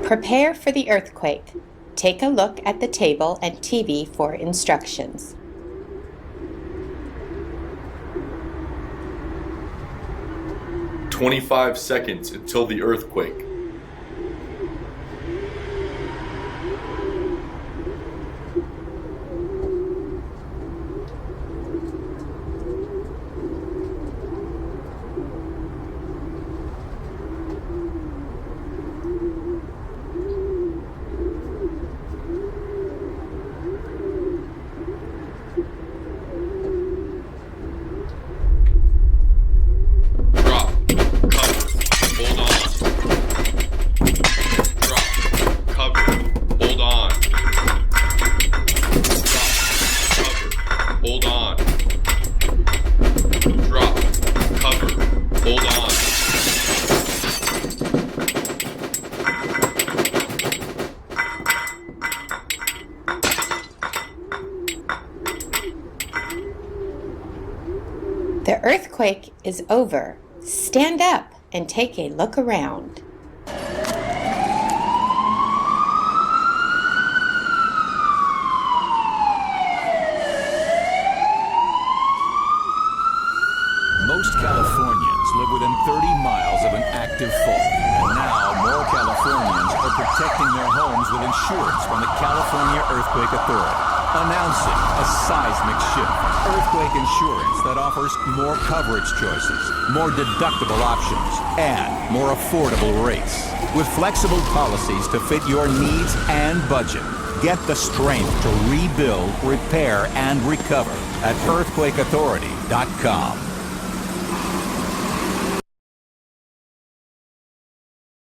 Prepare for the earthquake. Take a look at the table and TV for instructions. "25 seconds until the earthquake." Drop, cover, hold on. Drop, cover, hold on. Drop, cover, hold on. Drop, cover, hold on. The earthquake is over. Stand up and take a look around. Most Californians live within 30 miles of an active fault. And now more Californians are protecting their homes with insurance from the California Earthquake Authority. Announcing a seismic shift. Earthquake insurance that offers more coverage choices, more deductible options, and more affordable rates. With flexible policies to fit your needs and budget. Get the strength to rebuild, repair, and recover at earthquakeauthority.com.